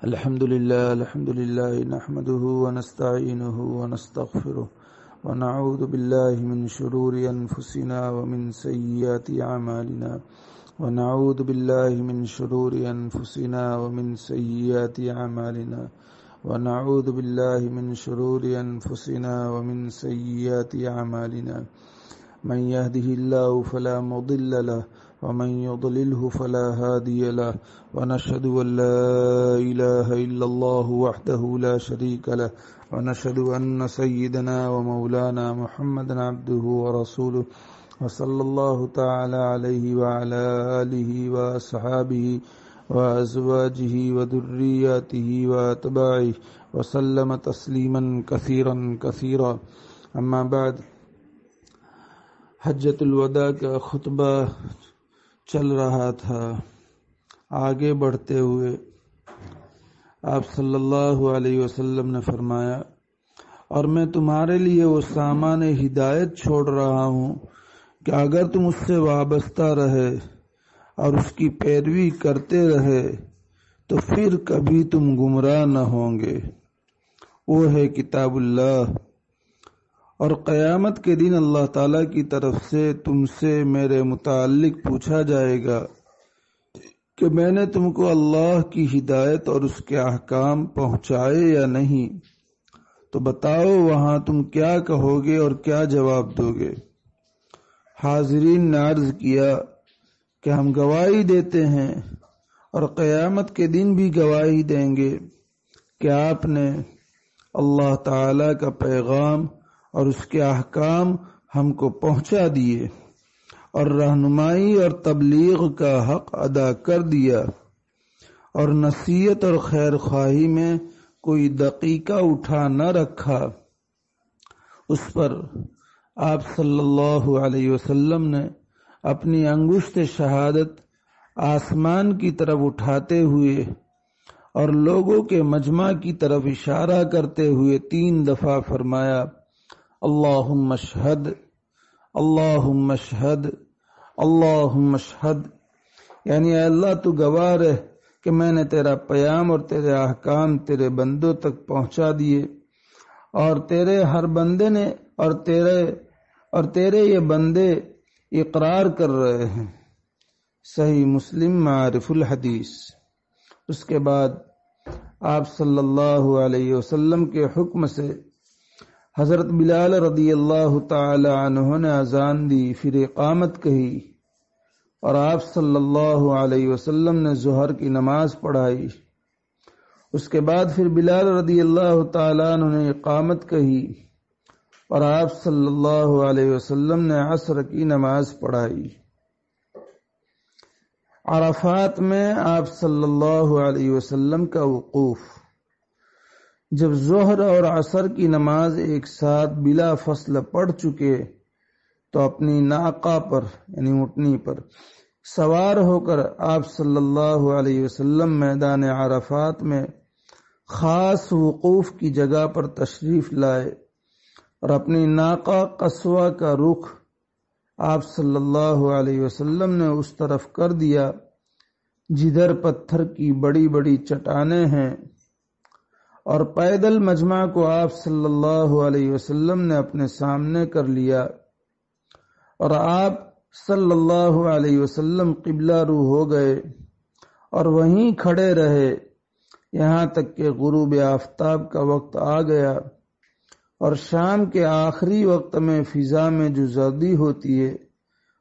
الحمد لله نحمده ونستعينه ونستغفره ونعوذ بالله من شرور أنفسنا ومن سيئات أعمالنا ونعوذ بالله من شرور أنفسنا ومن سيئات أعمالنا ونعوذ بالله من شرور أنفسنا ومن سيئات أعمالنا من يهده الله فلا مضل له ومن يضلله فلا هادي له ونشهد أن لا إله إلا الله وحده لا شريك له ونشهد أن سيدنا ومولانا محمدا عبده ورسوله وصلى الله تعالى عليه وعلى آله وأصحابه وأزواجه وذرياته وأتباعه وسلم تسليما كثيرا كثيرا. أما بعد، حجۃ الوداع کا خطبہ چل رہا تھا. آگے بڑھتے ہوئے آپ صلی اللہ علیہ وسلم نے فرمایا، اور میں تمہارے لیے وہ سامان ہدایت چھوڑ رہا ہوں کہ اگر تم اس سے وابستہ رہے اور اس کی پیروی کرتے رہے تو پھر کبھی تم گمراہ نہ ہوں گے. وہ ہے کتاب اللہ، اور قیامت کے دن اللہ تعالیٰ کی طرف سے تم سے میرے متعلق پوچھا جائے گا کہ میں نے تم کو اللہ کی ہدایت اور اس کے احکام پہنچائے یا نہیں، تو بتاؤ وہاں تم کیا کہو گے اور کیا جواب دو گے؟ حاضرین نے عرض کیا کہ ہم گواہی دیتے ہیں اور قیامت کے دن بھی گواہی دیں گے کہ آپ نے اللہ تعالیٰ کا پیغام اور اس کے احکام ہم کو پہنچا دیے اور رہنمائی اور تبلیغ کا حق ادا کر دیا، اور نصیحت اور خیر خواہی میں کوئی دقیقہ اٹھا نہ رکھا. اس پر آپ صلی اللہ علیہ وسلم نے اپنی انگشت شہادت آسمان کی طرف اٹھاتے ہوئے اور لوگوں کے مجمع کی طرف اشارہ کرتے ہوئے 3 دفعہ فرمایا، اللہم اشہد، اللہم اشہد، اللہم اشہد. یعنی اے اللہ تو گواہ رہ کہ میں نے تیرا پیام اور تیرے احکام تیرے بندوں تک پہنچا دیے، اور تیرے ہر بندے نے اور تیرے یہ بندے اقرار کر رہے ہیں. صحیح مسلم معارف الحدیث. اس کے بعد آپ صلی اللہ علیہ وسلم کے حکم سے حضرت بلال رضی اللہ تعالی عنہ نے اذان دی، پھر اقامت کہی، اور آپ صلی اللہ علیہ وسلم نے ظہر کی نماز پڑھائی. اس کے بعد پھر بلال رضی اللہ تعالی عنہ نے اقامت کہی اور آپ صلی اللہ علیہ وسلم نے عصر کی نماز پڑھائی. عرفات میں آپ صلی اللہ علیہ وسلم کا وقوف. جب ظہر اور عصر کی نماز ایک ساتھ بلا فصل پڑھ چکے تو اپنی ناقہ پر یعنی اونٹنی پر سوار ہو کر آپ صلی اللہ علیہ وسلم میدان عرفات میں خاص وقوف کی جگہ پر تشریف لائے، اور اپنی ناقہ قصوہ کا رخ آپ صلی اللہ علیہ وسلم نے اس طرف کر دیا جدھر پتھر کی بڑی بڑی چٹانیں ہیں، اور پیدل مجمع کو آپ صلی اللہ علیہ وسلم نے اپنے سامنے کر لیا، اور آپ صلی اللہ علیہ وسلم قبلہ رو ہو گئے اور وہیں کھڑے رہے یہاں تک کہ غروب آفتاب کا وقت آ گیا، اور شام کے آخری وقت میں فضا میں جو زردی ہوتی ہے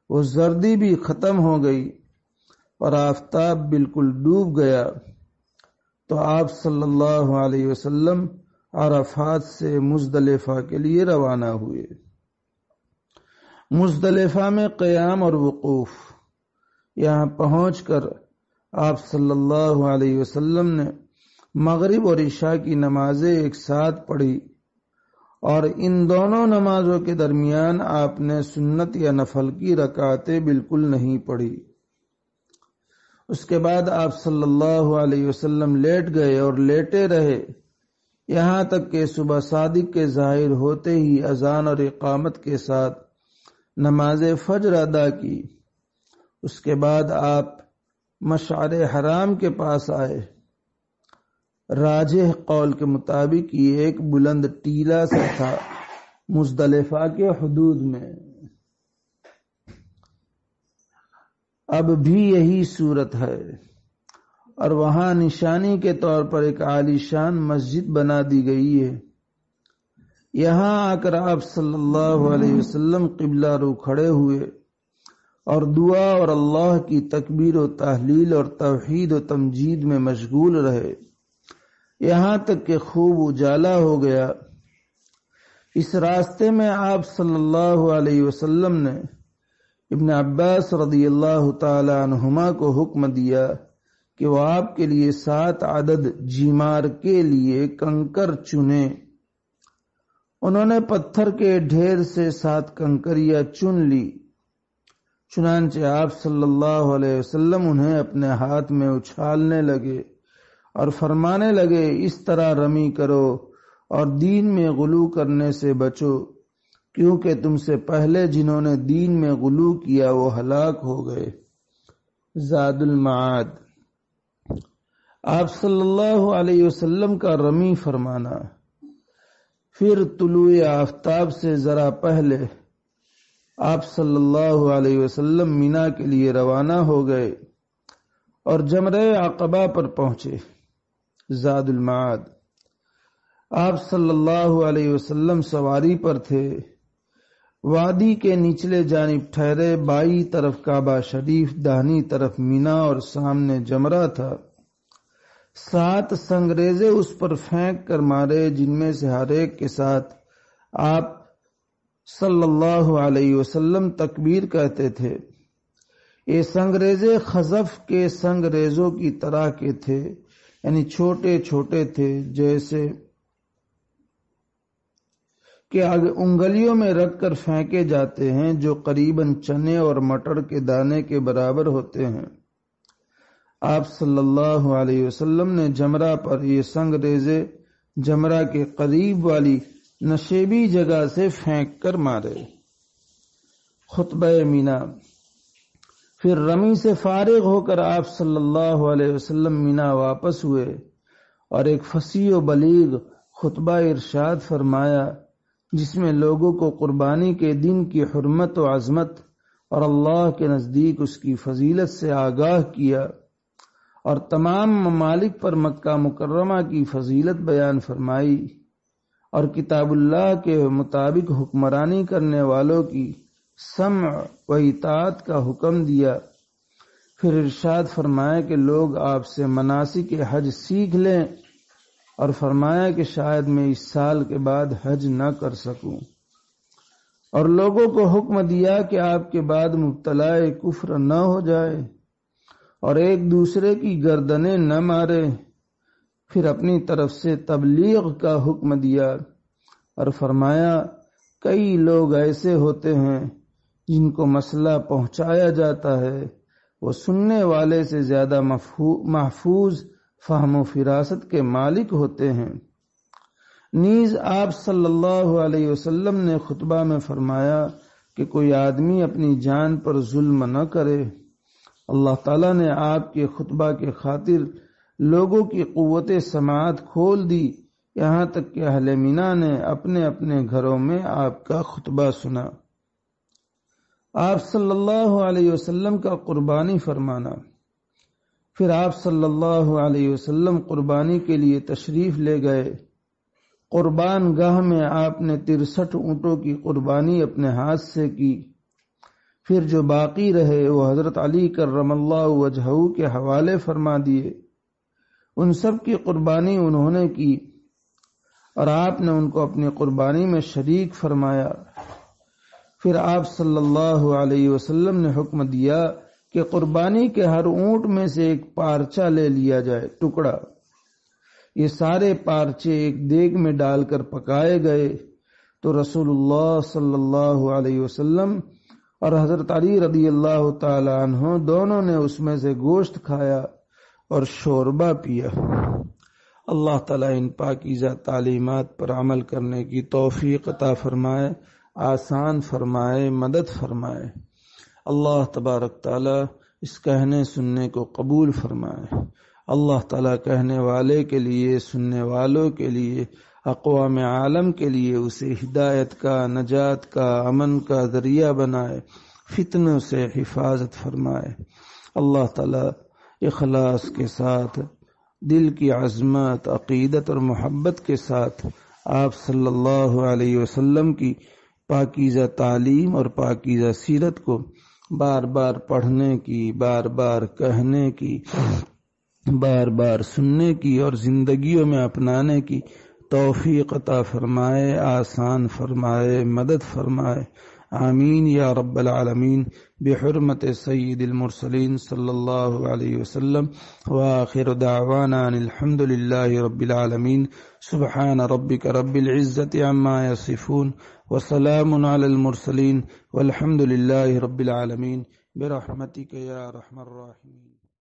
وہ زردی بھی ختم ہو گئی اور آفتاب بالکل ڈوب گیا. تو آپ صلی اللہ علیہ وسلم عرفات سے مزدلفہ کے لیے روانہ ہوئے. مزدلفہ میں قیام اور وقوف. یہاں پہنچ کر آپ صلی اللہ علیہ وسلم نے مغرب اور عشاء کی نمازیں ایک ساتھ پڑھی، اور ان دونوں نمازوں کے درمیان آپ نے سنت یا نفل کی رکعتیں بالکل نہیں پڑھی. اس کے بعد آپ صلی اللہ علیہ وسلم لیٹ گئے اور لیٹے رہے یہاں تک کہ صبح صادق کے ظاہر ہوتے ہی اذان اور اقامت کے ساتھ نماز فجر ادا کی. اس کے بعد آپ مشعر حرام کے پاس آئے راجح قول کے مطابق یہ ایک بلند ٹیلا سا تھا مزدلفہ کے حدود میں۔ اب بھی یہی صورت ہے، اور وہاں نشانی کے طور پر ایک عالی شان مسجد بنا دی گئی ہے۔ یہاں آ کر آپ صلی اللہ علیہ وسلم قبلہ رو کھڑے ہوئے اور دعا اور اللہ کی تکبیر و تحلیل اور توحید و تمجید میں مشغول رہے، یہاں تک کہ خوب اجالا ہو گیا۔ اس راستے میں آپ صلی اللہ علیہ وسلم نے ابن عباس رضی اللہ تعالی عنہما کو حکم دیا کہ وہ آپ کے لیے 7 عدد جیمار کے لیے کنکر چنیں۔ انہوں نے پتھر کے ڈھیر سے 7 کنکریاں چن لی۔ چنانچہ آپ صلی اللہ علیہ وسلم انہیں اپنے ہاتھ میں اچھالنے لگے اور فرمانے لگے، اس طرح رمی کرو اور دین میں غلو کرنے سے بچو، کیونکہ تم سے پہلے جنہوں نے دین میں غلو کیا وہ ہلاک ہو گئے۔ زاد المعاد۔ آپ صلی اللہ علیہ وسلم کا رمی فرمانا۔ پھر طلوع آفتاب سے ذرا پہلے آپ صلی اللہ علیہ وسلم مینا کے لیے روانہ ہو گئے اور جمرہ عقبہ پر پہنچے۔ زاد المعاد۔ آپ صلی اللہ علیہ وسلم سواری پر تھے، وادی کے نچلے جانب ٹھہرے، بائیں طرف کعبہ شریف، داہنی طرف مینا اور سامنے جمرہ تھا۔ 7 سنگریزے اس پر پھینک کر مارے، جن میں سے ہر ایک کے ساتھ آپ صلی اللہ علیہ وسلم تکبیر کہتے تھے۔ یہ سنگریزے خزف کے سنگریزوں کی طرح کے تھے، یعنی چھوٹے چھوٹے تھے، جیسے کہ انگلیوں میں رکھ کر پھینکے جاتے ہیں، جو قریباً چنے اور مٹر کے دانے کے برابر ہوتے ہیں۔ آپ صلی اللہ علیہ وسلم نے جمرہ پر یہ سنگریزے جمرہ کے قریب والی نشیبی جگہ سے پھینک کر مارے۔ خطبہ مینا۔ پھر رمی سے فارغ ہو کر آپ صلی اللہ علیہ وسلم مینا واپس ہوئے اور ایک فصیح و بلیغ خطبہ ارشاد فرمایا، جس میں لوگوں کو قربانی کے دن کی حرمت و عظمت اور اللہ کے نزدیک اس کی فضیلت سے آگاہ کیا، اور تمام ممالک پر مکہ مکرمہ کی فضیلت بیان فرمائی، اور کتاب اللہ کے مطابق حکمرانی کرنے والوں کی سمع و اطاعت کا حکم دیا۔ پھر ارشاد فرمایا کہ لوگ آپ سے مناسک حج سیکھ لیں، اور فرمایا کہ شاید میں اس سال کے بعد حج نہ کر سکوں، اور لوگوں کو حکم دیا کہ آپ کے بعد مبتلا کفر نہ ہو جائے اور ایک دوسرے کی گردنیں نہ مارے۔ پھر اپنی طرف سے تبلیغ کا حکم دیا اور فرمایا، کئی لوگ ایسے ہوتے ہیں جن کو مسئلہ پہنچایا جاتا ہے، وہ سننے والے سے زیادہ محفوظ فہم و فراست کے مالک ہوتے ہیں۔ نیز آپ صلی اللہ علیہ وسلم نے خطبہ میں فرمایا کہ کوئی آدمی اپنی جان پر ظلم نہ کرے۔ اللہ تعالیٰ نے آپ کے خطبہ کے خاطر لوگوں کی قوت سماعت کھول دی، یہاں تک کہ اہل مینا نے اپنے اپنے گھروں میں آپ کا خطبہ سنا۔ آپ صلی اللہ علیہ وسلم کا قربانی فرمانا۔ پھر آپ صلی اللہ علیہ وسلم قربانی کے لیے تشریف لے گئے۔ قربان گاہ میں آپ نے 63 اونٹوں کی قربانی اپنے ہاتھ سے کی۔ پھر جو باقی رہے وہ حضرت علی کرم اللہ وجہہ کے حوالے فرما دیے۔ ان سب کی قربانی انہوں نے کی اور آپ نے ان کو اپنی قربانی میں شریک فرمایا۔ پھر آپ صلی اللہ علیہ وسلم نے حکم دیا کہ قربانی کے ہر اونٹ میں سے ایک پارچہ لے لیا جائے، ٹکڑا۔ یہ سارے پارچے ایک دیگ میں ڈال کر پکائے گئے تو رسول اللہ صلی اللہ علیہ وسلم اور حضرت علی رضی اللہ تعالی عنہ دونوں نے اس میں سے گوشت کھایا اور شوربہ پیا۔ اللہ تعالیٰ ان پاکیزہ تعلیمات پر عمل کرنے کی توفیق عطا فرمائے، آسان فرمائے، مدد فرمائے۔ اللہ تبارک تعالیٰ اس کہنے سننے کو قبول فرمائے۔ اللہ تعالیٰ کہنے والے کے لیے، سننے والوں کے لیے، اقوام عالم کے لیے اسے ہدایت کا، نجات کا، امن کا ذریعہ بنائے، فتنوں سے حفاظت فرمائے۔ اللہ تعالیٰ اخلاص کے ساتھ، دل کی عظمت، عقیدت اور محبت کے ساتھ آپ صلی اللہ علیہ وسلم کی پاکیزہ تعلیم اور پاکیزہ سیرت کو بار بار پڑھنے کی، بار بار کہنے کی، بار بار سننے کی اور زندگیوں میں اپنانے کی توفیق عطا فرمائے، آسان فرمائے، مدد فرمائے، آمین یا رب العالمین، بحرمت سید المرسلین صلی اللہ علیہ وسلم، وآخر دعوانا ان الحمد للہ رب العالمین، سبحان ربک رب العزت عما یصفون، وسلام علی المرسلین، والحمد للہ رب العالمین، برحمتک یا ارحم الراحمین۔